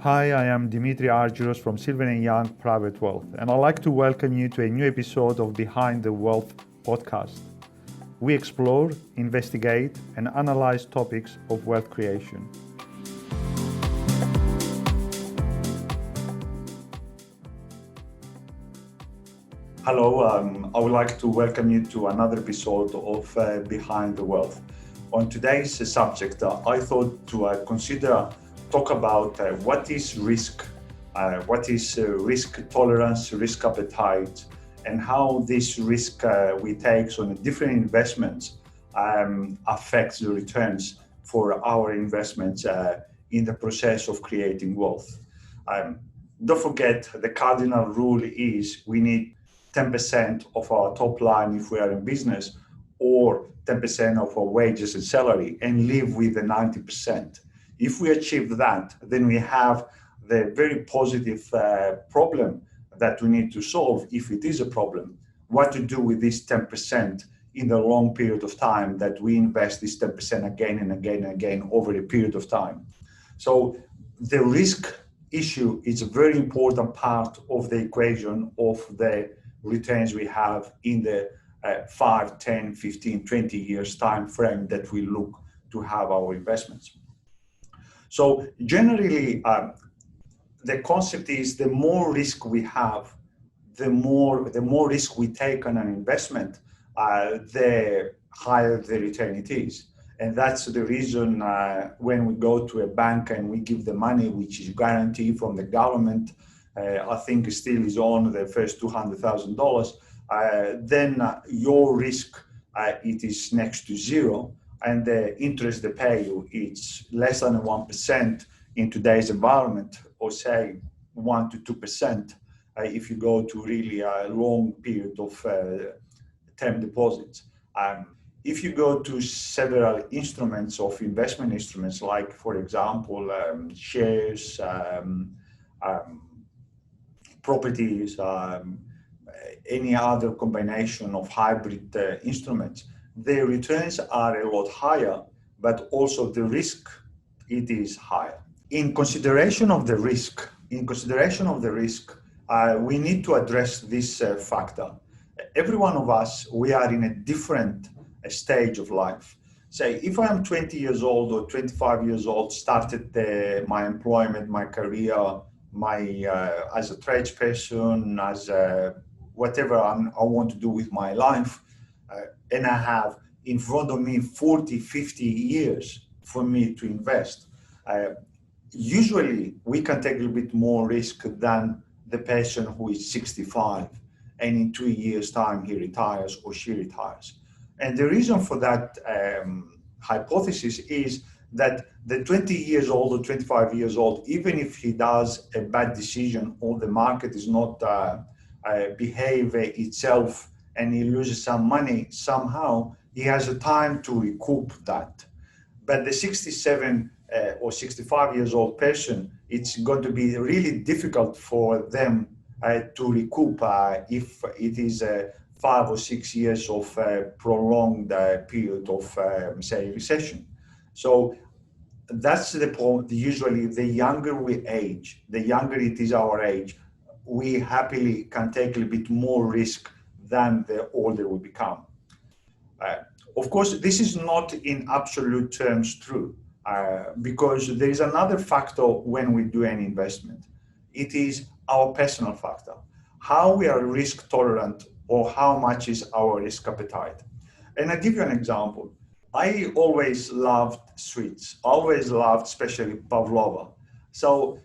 Hi, I am Dimitri from Silver & Young Private Wealth, and I'd like to welcome you to a new episode of Behind the Wealth podcast. We explore, investigate, and analyze topics of wealth creation. Hello, I would like to welcome you to another episode of Behind the Wealth. On today's subject, I thought to consider talk about what is risk, what is risk tolerance, risk appetite, and how this risk we take on different investments affects the returns for our investments in the process of creating wealth. Don't forget, the cardinal rule is we need 10% of our top line if we are in business, or 10% of our wages and salary, and live with the 90%. If we achieve that, then we have the very positive problem that we need to solve, if it is a problem, what to do with this 10% in the long period of time that we invest this 10% again and again and again over a period of time. So the risk issue is a very important part of the equation of the returns we have in the 5, 10, 15, 20 years time frame that we look to have our investments. So generally, the concept is the more risk we have, the more risk we take on an investment, the higher the return it is. And that's the reason when we go to a bank and we give the money, which is guaranteed from the government, I think still is on the first $200,000, then your risk, it is next to zero. And the interest they pay you, it's less than 1% in today's environment, or say 1 to 2% if you go to really a long period of term deposits. If you go to several instruments of investment instruments, like for example, shares, properties, any other combination of hybrid instruments, the returns are a lot higher, but also the risk, it is higher. In consideration of the risk, we need to address this factor. Every one of us, we are in a different stage of life. Say, if I am 20 years old or 25 years old, started my employment, my career, as a tradesperson, as whatever I want to do with my life, and I have in front of me 40, 50 years for me to invest. Usually, we can take a little bit more risk than the person who is 65, and in 2 years' time, he retires or she retires. And the reason for that hypothesis is that the 20 years old or 25 years old, even if he does a bad decision or the market is not behave itself and he loses some money, somehow he has a time to recoup that. But the 67 or 65 years old person, it's going to be really difficult for them to recoup if it is 5 or 6 years of prolonged period of, say, recession. So that's the point. Usually, the younger we age, the younger it is our age, we happily can take a little bit more risk than the older we become. Of course, this is not in absolute terms true, because there is another factor when we do an investment. It is our personal factor, how we are risk tolerant or how much is our risk appetite. And I'll give you an example. I always loved sweets, always loved especially pavlova. So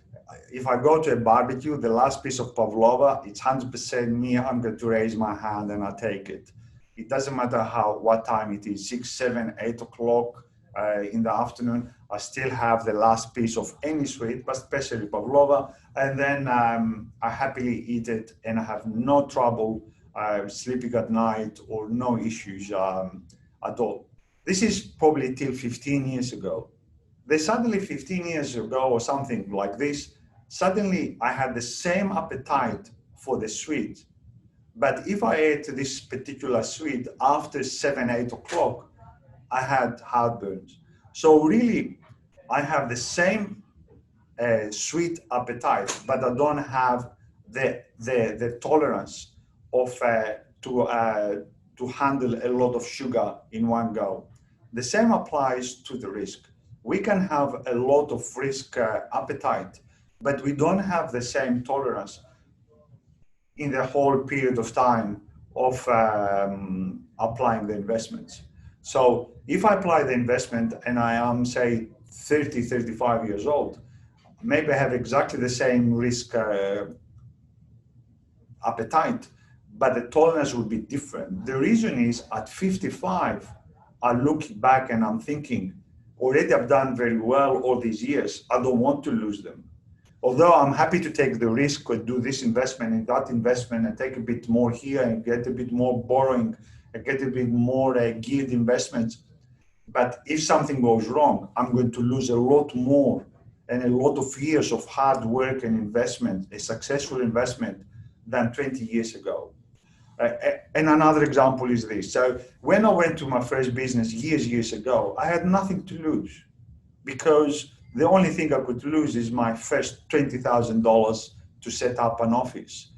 if I go to a barbecue, the last piece of pavlova, it's 100% me. I'm going to raise my hand and I'll take it. It doesn't matter what time it is, 6, 7, 8 o'clock in the afternoon. I still have the last piece of any sweet, but especially pavlova. And then I happily eat it and I have no trouble sleeping at night or no issues at all. This is probably till 15 years ago. Then suddenly 15 years ago or something like this, suddenly I had the same appetite for the sweet. But if I ate this particular sweet after 7, 8 o'clock, I had heartburns. So really, I have the same a sweet appetite, but I don't have the tolerance of to handle a lot of sugar in one go. The same applies to the risk. We can have a lot of risk appetite, but we don't have the same tolerance in the whole period of time of applying the investments. So if I apply the investment and I am, say, 30, 35 years old, maybe I have exactly the same risk appetite, but the tolerance would be different. The reason is at 55, I look back and I'm thinking, already I've done very well all these years. I don't want to lose them. Although I'm happy to take the risk or do this investment and that investment and take a bit more here and get a bit more borrowing and get a bit more geared investments. But if something goes wrong, I'm going to lose a lot more and a lot of years of hard work and investment, a successful investment, than 20 years ago. And another example is this. So when I went to my first business years ago, I had nothing to lose because the only thing I could lose is my first $20,000 to set up an office.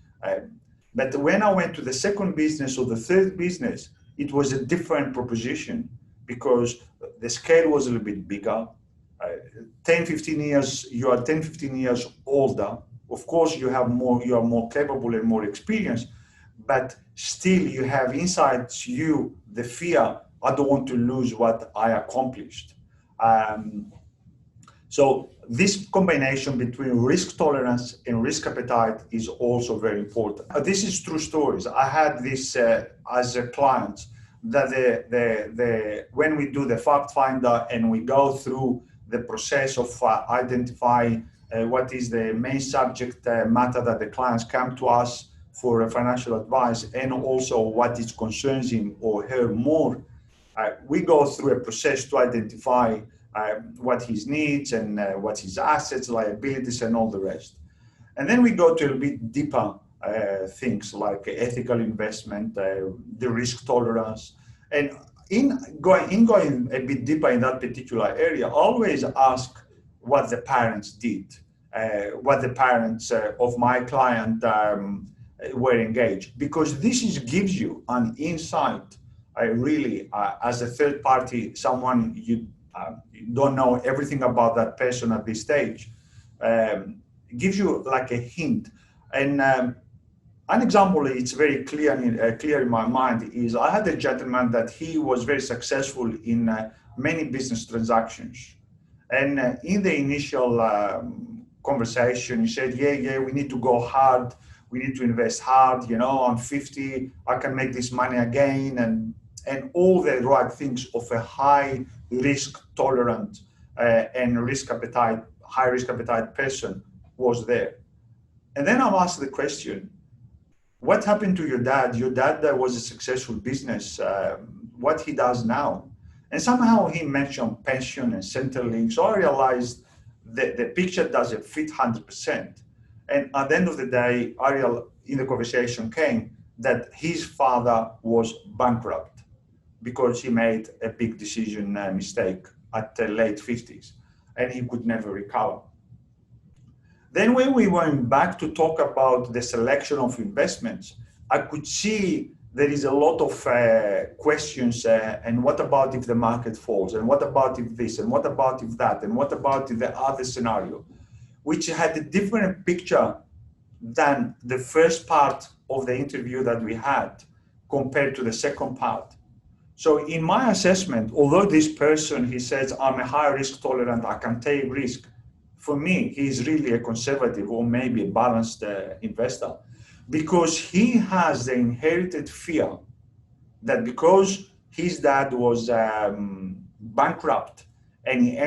But when I went to the second business or the third business, it was a different proposition because the scale was a little bit bigger. 10, 15 years, you are 10, 15 years older. Of course, you are more capable and more experienced, but still you have inside you the fear, I don't want to lose what I accomplished. So this combination between risk tolerance and risk appetite is also very important. This is true stories. I had this as a client that when we do the fact finder and we go through the process of identifying what is the main subject matter that the clients come to us for financial advice and also what it concerns him or her more, we go through a process to identify what his needs and what his assets, liabilities, and all the rest. And then we go to a bit deeper things like ethical investment, the risk tolerance. And in going a bit deeper in that particular area, always ask what the parents did, what the parents of my client were engaged, because this gives you an insight, really, as a third party, someone you don't know everything about that person at this stage, gives you like a hint. And an example, it's very clear in my mind, is I had a gentleman that he was very successful in many business transactions. And in the initial conversation, he said, yeah, we need to go hard. We need to invest hard. You know, I'm 50, I can make this money again. And all the right things of a high risk tolerant and high risk appetite person was there. And then I've asked the question, what happened to your dad? Your dad was a successful business. What he does now? And somehow he mentioned pension and Centrelink. So I realized that the picture doesn't fit 100%. And at the end of the day, in the conversation came that his father was bankrupt because he made a big decision mistake at the late 50s and he could never recover. Then when we went back to talk about the selection of investments, I could see there is a lot of questions and what about if the market falls, and what about if this, and what about if that, and what about if the other scenario, which had a different picture than the first part of the interview that we had compared to the second part. So in my assessment, although this person, he says, I'm a high risk tolerant, I can take risk. For me, he's really a conservative or maybe a balanced investor, because he has the inherited fear that because his dad was bankrupt and he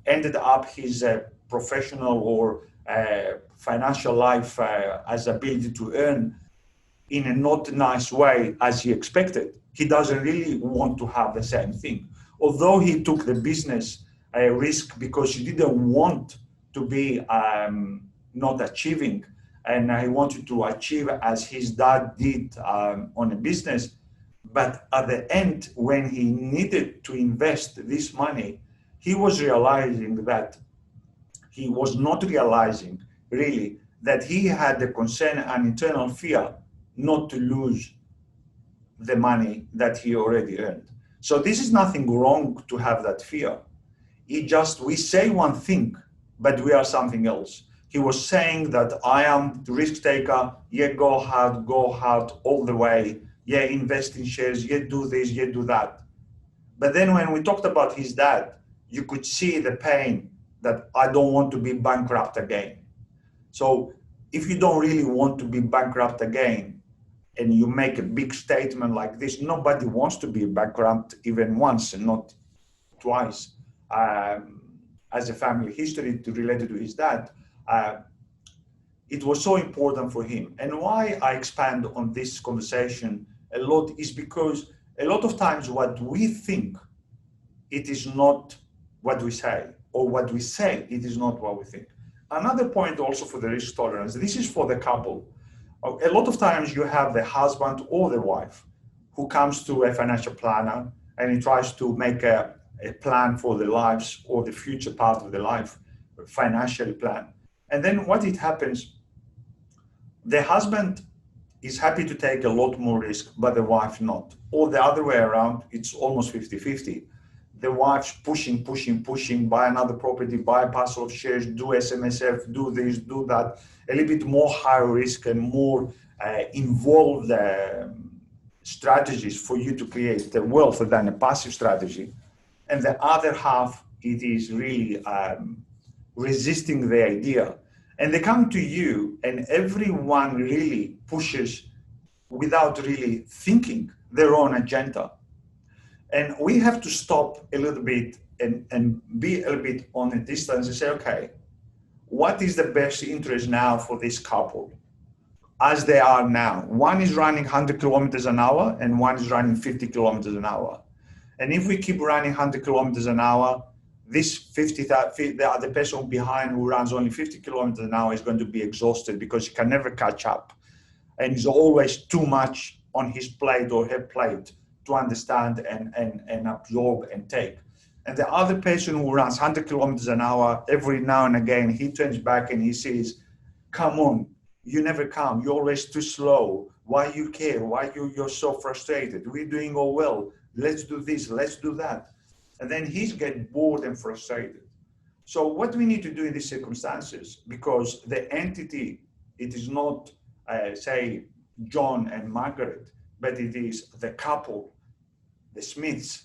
ended up his professional or financial life as ability to earn in a not nice way as he expected, he doesn't really want to have the same thing. Although he took the business risk because he didn't want to be not achieving, and he wanted to achieve as his dad did on a business. But at the end, when he needed to invest this money, he was realizing that he was not realizing really that he had the concern and internal fear not to lose the money that he already earned. So this is nothing wrong to have that fear. It just, we say one thing, but we are something else. He was saying that I am the risk taker, yeah, go hard all the way, yeah, invest in shares, yeah, do this, yeah, do that. But then when we talked about his dad, you could see the pain that I don't want to be bankrupt again. So if you don't really want to be bankrupt again, and you make a big statement like this, nobody wants to be bankrupt even once and not twice. As a family history related to his dad, it was so important for him. And why I expand on this conversation a lot is because a lot of times what we think, it is not what we say, or what we say, it is not what we think. Another point also for the risk tolerance, this is for the couple. A lot of times you have the husband or the wife who comes to a financial planner and he tries to make a plan for their lives or the future part of their life, financially plan. And then what it happens, the husband is happy to take a lot more risk, but the wife not. Or the other way around, it's almost 50-50. The wife's pushing, buy another property, buy a parcel of shares, do SMSF, do this, do that, a little bit more high risk and more involved strategies for you to create the wealth than a passive strategy. And the other half, it is really resisting the idea. And they come to you and everyone really pushes without really thinking their own agenda. And we have to stop a little bit and be a little bit on a distance and say, okay, what is the best interest now for this couple as they are now? One is running 100 kilometers an hour and one is running 50 kilometers an hour. And if we keep running 100 kilometers an hour, the other person behind who runs only 50 kilometers an hour is going to be exhausted because he can never catch up. And it's always too much on his plate or her plate to understand and absorb and take. And the other person who runs 100 kilometers an hour, every now and again, he turns back and he says, come on, you never come. You're always too slow. Why you care? Why you're so frustrated? We're doing all well. Let's do this, let's do that. And then he's getting bored and frustrated. So what we need to do in these circumstances, because the entity, it is not, say, John and Margaret, but it is the couple, the Smiths,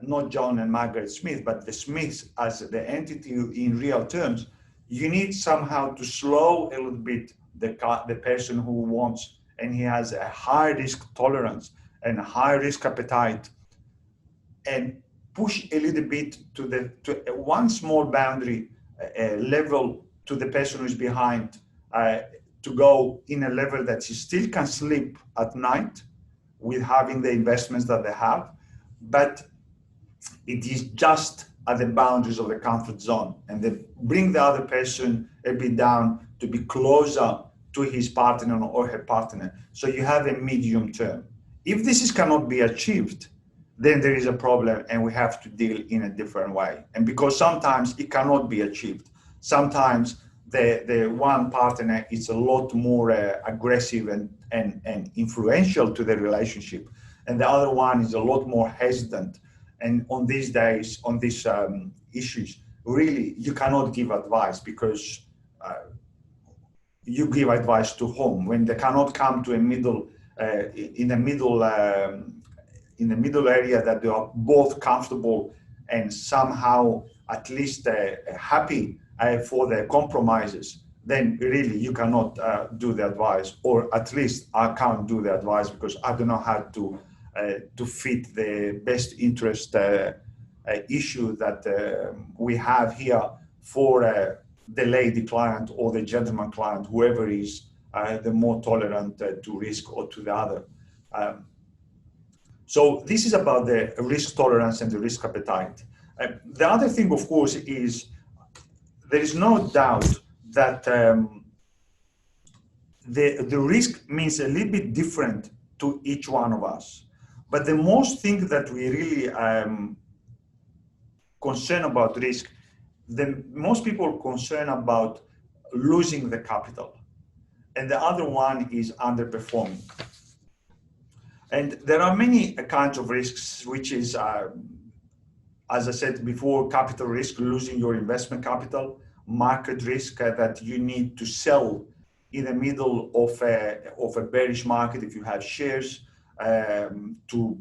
not John and Margaret Smith, but the Smiths as the entity in real terms. You need somehow to slow a little bit the person who wants, and he has a high risk tolerance and a high risk appetite, and push a little bit to one small boundary level to the person who's behind, to go in a level that he still can sleep at night with having the investments that they have, but it is just at the boundaries of the comfort zone, and they bring the other person a bit down to be closer to his partner or her partner. So you have a medium term. If this cannot be achieved, then there is a problem and we have to deal in a different way. And because sometimes it cannot be achieved, sometimes the one partner is a lot more aggressive and influential to the relationship, and the other one is a lot more hesitant. And on these days, on these issues, really, you cannot give advice, because you give advice to whom when they cannot come to a middle, in the middle area that they are both comfortable and somehow at least happy for the compromises. Then really you cannot do the advice, or at least I can't do the advice because I don't know how to fit the best interest issue that we have here for the lady client or the gentleman client, whoever is the more tolerant to risk or to the other. So this is about the risk tolerance and the risk appetite. The other thing, of course, is there is no doubt that the risk means a little bit different to each one of us. But the most thing that we really concern about risk most people are concerned about losing the capital, and the other one is underperforming. And there are many kinds of risks, which is, as I said before, capital risk, losing your investment capital, market risk, that you need to sell in the middle of a bearish market if you have shares, to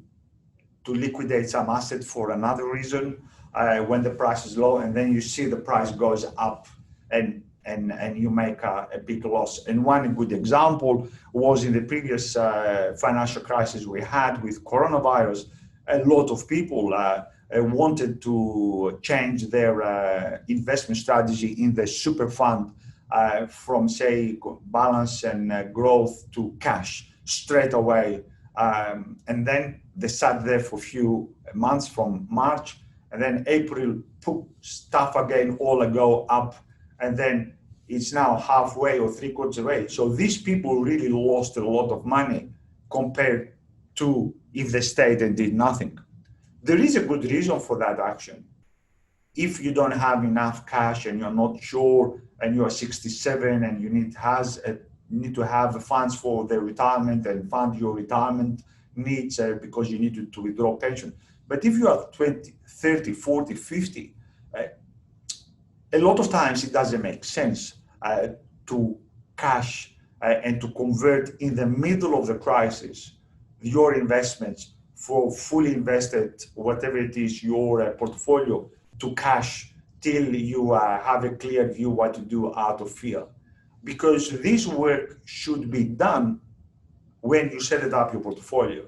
liquidate some asset for another reason, when the price is low, and then you see the price goes up, and you make a big loss. And one good example was in the previous financial crisis we had with coronavirus. A lot of people wanted to change their investment strategy in the super fund, from, say, balance and growth to cash straight away. And then they sat there for a few months from March, and then April, stuff again, all go up, and then it's now halfway or three-quarters away. So these people really lost a lot of money compared to if they stayed and did nothing. There is a good reason for that action. If you don't have enough cash and you're not sure, and you're 67 and you need to have funds for the retirement and fund your retirement needs, because you need to withdraw pension. But if you are 20, 30, 40, 50, a lot of times it doesn't make sense to cash and to convert in the middle of the crisis your investments for fully invested, whatever it is, your portfolio, to cash till you have a clear view what to do out of fear. Because this work should be done when you set up your portfolio.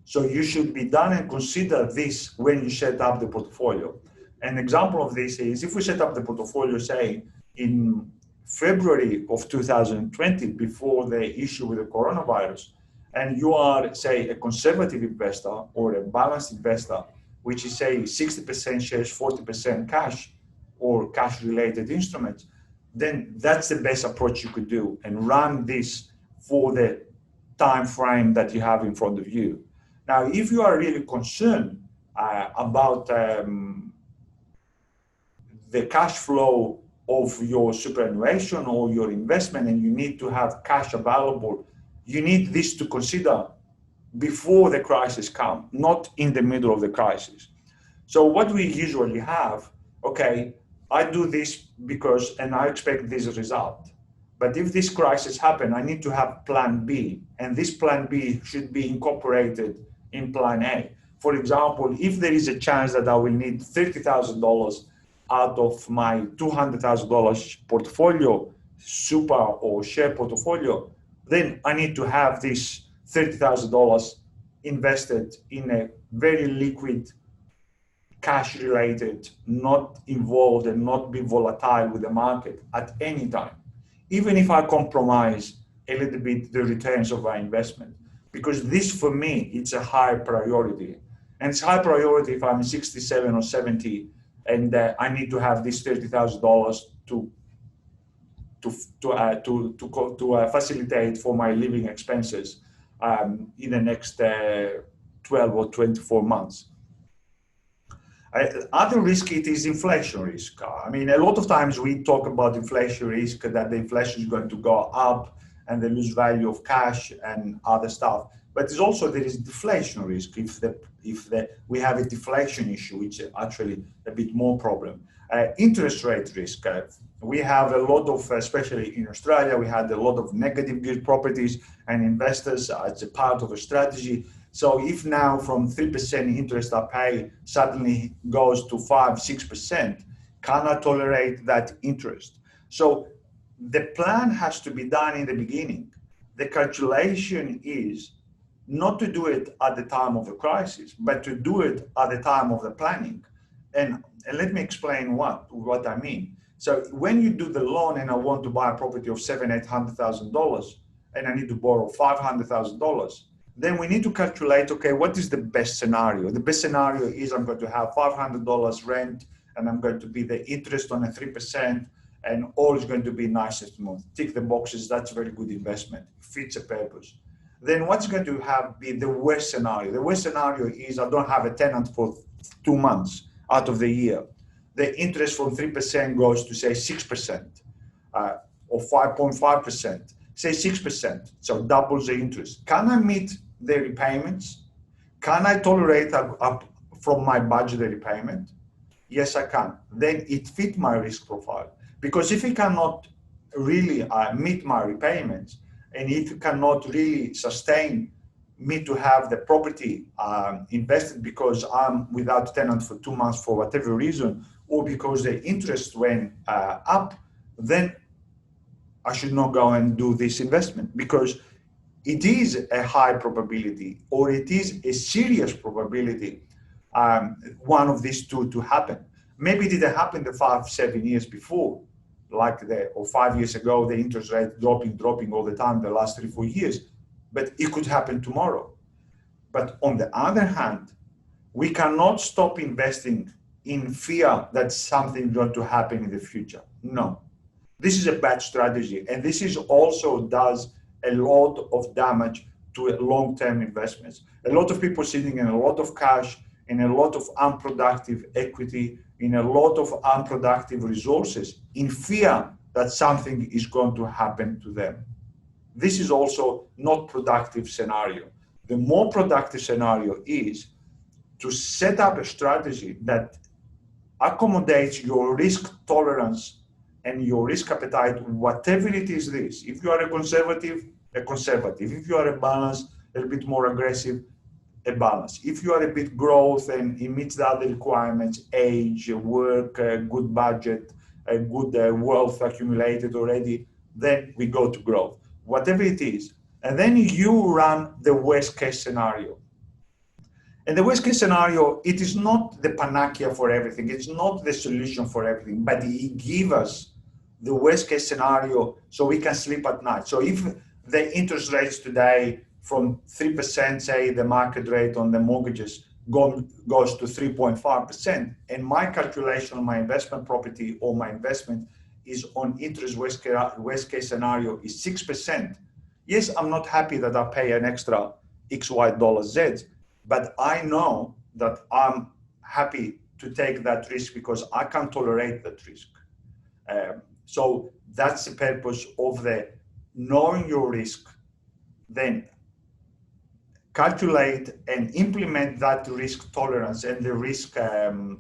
So you should be done and consider this when you set up the portfolio. An example of this is if we set up the portfolio, say, in February of 2020, before the issue with the coronavirus, and you are, say, a conservative investor or a balanced investor, which is, say, 60% shares, 40% cash or cash-related instruments, then that's the best approach you could do, and run this for the time frame that you have in front of you. Now, if you are really concerned about the cash flow of your superannuation or your investment, and you need to have cash available, you need this to consider before the crisis comes, not in the middle of the crisis. So what we usually have, okay, I do this because, and I expect this result. But if this crisis happens, I need to have plan B, and this plan B should be incorporated in plan A. For example, if there is a chance that I will need $30,000 out of my $200,000 portfolio, super or share portfolio, then I need to have this $30,000 invested in a very liquid, cash-related, not involved and not be volatile with the market at any time, even if I compromise a little bit the returns of my investment. Because this, for me, it's a high priority. And it's high priority if I'm 67 or 70 and I need to have this $30,000 to facilitate for my living expenses in the next 12 or 24 months. Other risk, it is inflation risk. I mean, a lot of times we talk about inflation risk, that the inflation is going to go up and they lose value of cash and other stuff. But there is deflation risk if we have a deflation issue, which is actually a bit more problem. Interest rate risk. We have a lot of, especially in Australia, we had a lot of negative geared properties and investors. It's a part of a strategy. So if now from 3% interest I pay suddenly goes to 5-6%, can I tolerate that interest? So the plan has to be done in the beginning. The calculation is not to do it at the time of the crisis, but to do it at the time of the planning. And let me explain what I mean. So when you do the loan and I want to buy a property of $700,000-800,000 and I need to borrow $500,000, then we need to calculate, okay, what is the best scenario? The best scenario is I'm going to have $500 rent and I'm going to be the interest on a 3% and all is going to be nice and smooth. Tick the boxes, that's a very good investment, fits a purpose. Then what's going to be the worst scenario? The worst scenario is I don't have a tenant for 2 months out of the year. the interest from 3% goes to say 6%, or 5.5%, say 6%, so doubles the interest. Can I meet the repayments? Can I tolerate up from my budget the repayment? Yes, I can. Then it fit my risk profile. Because if it cannot really meet my repayments, and if it cannot really sustain me to have the property invested because I'm without tenant for 2 months for whatever reason, or because the interest went up, then I should not go and do this investment, because it is a high probability, or it is a serious probability, one of these two to happen. Maybe it didn't happen the 5-7 years before, or 5 years ago, the interest rate dropping all the time the last 3-4 years, but it could happen tomorrow. But on the other hand, we cannot stop investing in fear that something is going to happen in the future. No, this is a bad strategy, and this is also does a lot of damage to long-term investments. A lot of people sitting in a lot of cash, in a lot of unproductive equity, in a lot of unproductive resources, in fear that something is going to happen to them. This is also not productive scenario. The more productive scenario is to set up a strategy that accommodates your risk tolerance and your risk appetite, whatever it is this. If you are a conservative. If you are a balanced, a little bit more aggressive, a balance. If you are a bit growth and it meets the other requirements, age, work, good budget, a good wealth accumulated already, then we go to growth, whatever it is. And then you run the worst case scenario. And the worst case scenario, it is not the panacea for everything. It's not the solution for everything, but it gives us the worst case scenario so we can sleep at night. So if the interest rates today from 3%, say the market rate on the mortgages goes to 3.5%, and my calculation on my investment property or my investment is on interest worst case scenario is 6%. Yes, I'm not happy that I pay an extra XY dollars Z, but I know that I'm happy to take that risk because I can tolerate that risk. So that's the purpose of the knowing your risk, then calculate and implement that risk tolerance and the risk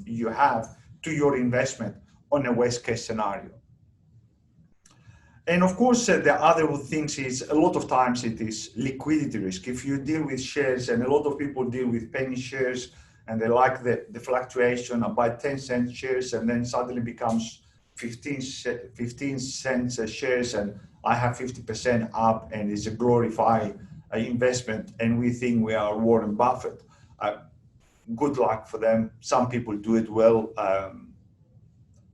you have to your investment on a worst case scenario. And of course, the other things is a lot of times it is liquidity risk. If you deal with shares, and a lot of people deal with penny shares, and they like the fluctuation, I buy 10-cent shares and then suddenly becomes 15 cents shares, and I have 50% up, and it's a glorified investment, and we think we are Warren Buffett. Good luck for them. Some people do it well.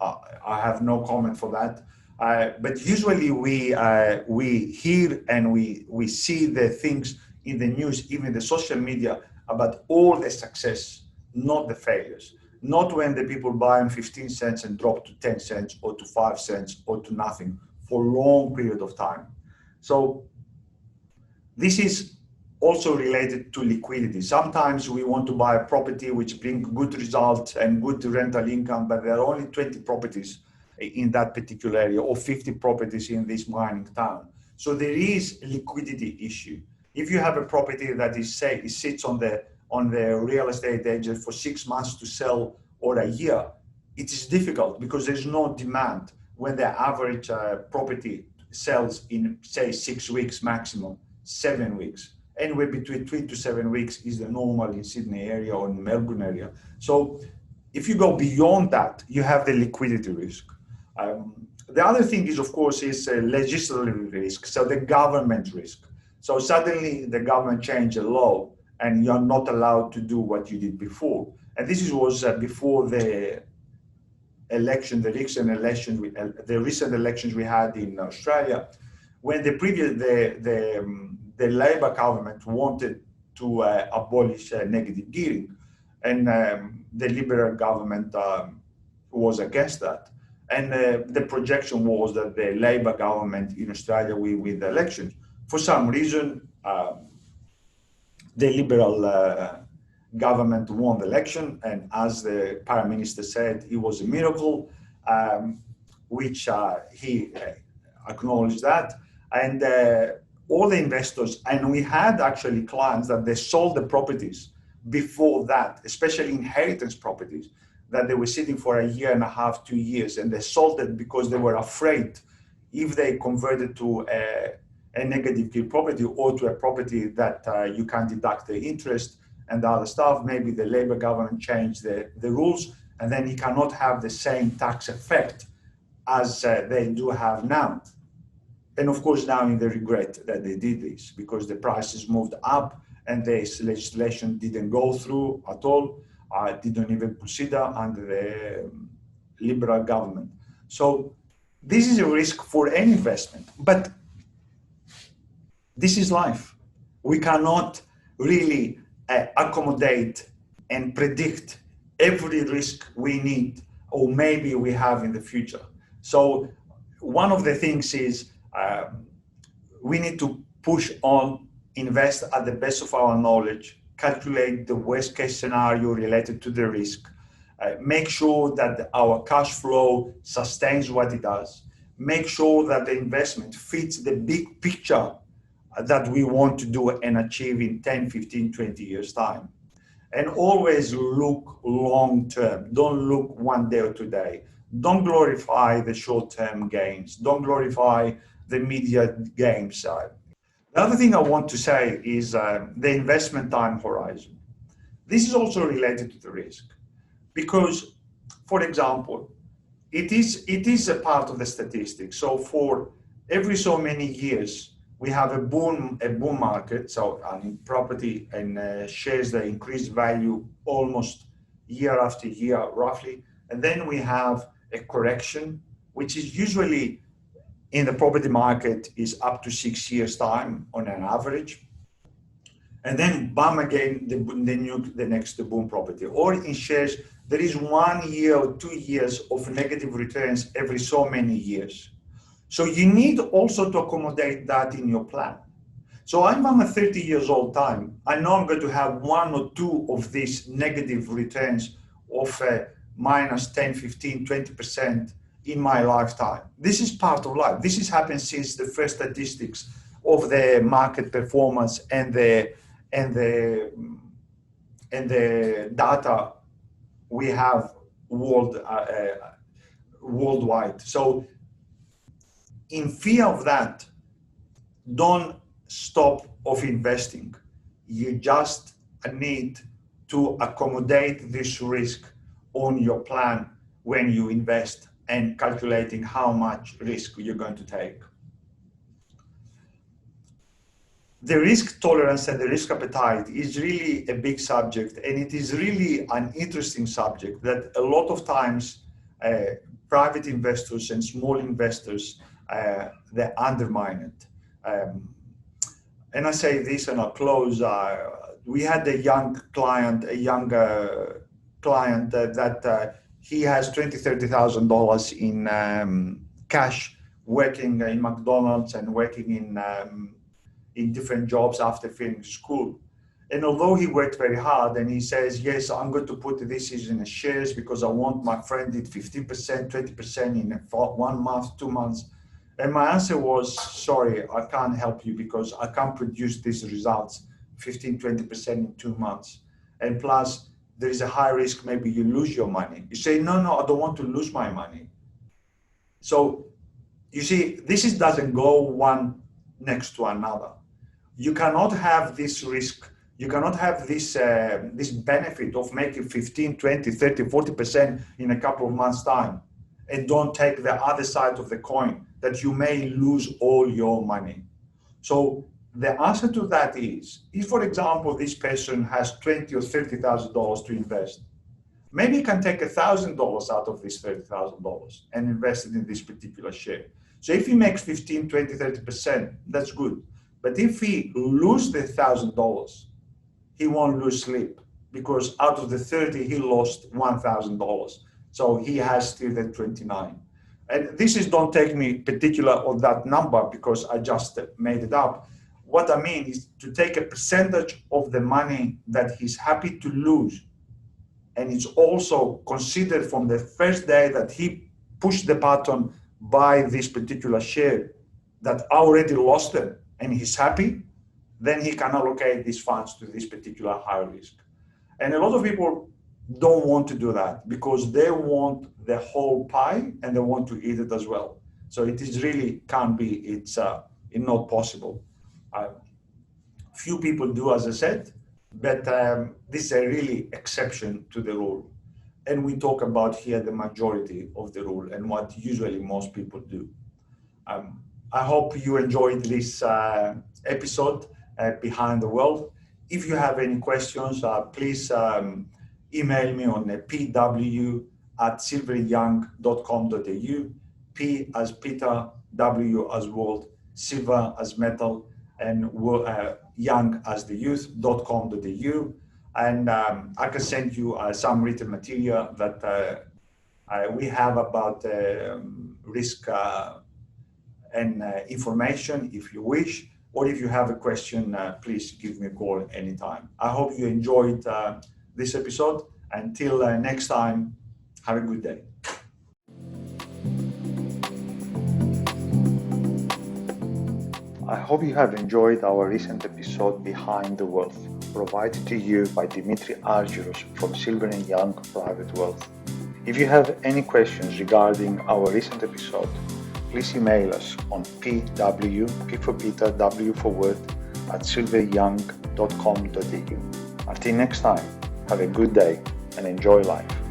I have no comment for that. But usually we hear and we see the things in the news, even the social media, about all the success, not the failures. Not when the people buy them 15 cents and drop to 10 cents or to 5 cents or to nothing for a long period of time. So this is also related to liquidity. Sometimes we want to buy a property which brings good results and good rental income, but there are only 20 properties in that particular area or 50 properties in this mining town. So there is a liquidity issue. If you have a property that is, say, it sits on the real estate agent for 6 months to sell or a year, it is difficult because there's no demand when the average property sells in, say, 6 weeks maximum, 7 weeks. Anywhere between 3 to 7 weeks is the normal in Sydney area or in Melbourne area. So if you go beyond that, you have the liquidity risk. The other thing is, of course, is legislative risk, so the government risk. So suddenly the government changed a law and you're not allowed to do what you did before. And this was before the election, the recent elections we had in Australia, when the Labor government wanted to abolish negative gearing, and the Liberal government was against that. And the projection was that the Labor government in Australia will win the election. For some reason, the Liberal government won the election, and as the Prime Minister said, it was a miracle, which he acknowledged that. And all the investors, and we had actually clients that they sold the properties before that, especially inheritance properties, that they were sitting for a year and a half, 2 years, and they sold it because they were afraid if they converted to a negative yield property or to a property that you can deduct the interest and the other stuff, maybe the Labour government changed the rules, and then you cannot have the same tax effect as they do have now. And of course, now they regret that they did this because the prices moved up and this legislation didn't go through at all, didn't even consider under the Liberal government. So this is a risk for any investment, but this is life. We cannot really accommodate and predict every risk we need or maybe we have in the future. So one of the things is we need to push on, invest at the best of our knowledge, calculate the worst case scenario related to the risk, make sure that our cash flow sustains what it does, make sure that the investment fits the big picture that we want to do and achieve in 10, 15, 20 years time. And always look long term. Don't look one day or today. Don't glorify the short-term gains. Don't glorify the immediate gains. The other thing I want to say is the investment time horizon. This is also related to the risk because, for example, it is a part of the statistics. So for every so many years, we have a boom market. So in property and shares that increase value almost year after year, roughly. And then we have a correction, which is usually in the property market is up to 6 years time on an average. And then bam again, the next boom property. Or in shares, there is 1 year or 2 years of negative returns every so many years. So you need also to accommodate that in your plan. So I'm 30 years old time. I know I'm going to have 1 or 2 of these negative returns of minus 10, 15, 20% in my lifetime. This is part of life. This has happened since the first statistics of the market performance and the data we have worldwide. So in fear of that, don't stop of investing. You just need to accommodate this risk on your plan when you invest and calculating how much risk you're going to take. The risk tolerance and the risk appetite is really a big subject, and it is really an interesting subject that a lot of times private investors and small investors, they undermine it. And I say this and I'll close. We had a young client, that he has $20,000-$30,000 in cash, working in McDonald's and working in different jobs after finishing school. And although he worked very hard and he says, yes, I'm going to put this in shares because I want my friend did 15%, 20% in 1 month, 2 months. And my answer was, sorry, I can't help you because I can't produce these results, 15, 20% in 2 months. And plus, there is a high risk, maybe you lose your money. You say, no, I don't want to lose my money. So you see, doesn't go one next to another. You cannot have this risk. You cannot have this benefit of making 15, 20, 30, 40% in a couple of months' time and don't take the other side of the coin that you may lose all your money. So the answer to that is, if, for example, this person has $20,000 or $30,000 to invest, maybe he can take $1,000 out of this $30,000 and invest it in this particular share. So if he makes 15, 20, 30%, that's good. But if he loses the $1,000, he won't lose sleep because out of the 30, he lost $1,000. So he has still the 29. And this is, don't take me particular on that number because I just made it up. what I mean is to take a percentage of the money that he's happy to lose, and it's also considered from the first day that he pushed the button, buy this particular share, that I already lost them, and he's happy, then he can allocate these funds to this particular high risk. And a lot of people don't want to do that because they want the whole pie and they want to eat it as well. So it is really can't be, it's not possible. Few people do, as I said, but this is a really exception to the rule. And we talk about here the majority of the rule and what usually most people do. I hope you enjoyed this episode, Behind the Wealth. If you have any questions, please email me on pw@silveryoung.com.au, P as Peter, W as Walt, Silver as metal, and young as the youth.com.au. And I can send you some written material that we have about risk and information if you wish, or if you have a question, please give me a call anytime. I hope you enjoyed this episode. Until next time, have a good day. I hope you have enjoyed our recent episode Behind the Wealth, provided to you by Dimitri from Silver & Young Private Wealth. If you have any questions regarding our recent episode, please email us on pw, P for Peter, W for Word, @silveryoung.com.au. Until next time, have a good day and enjoy life.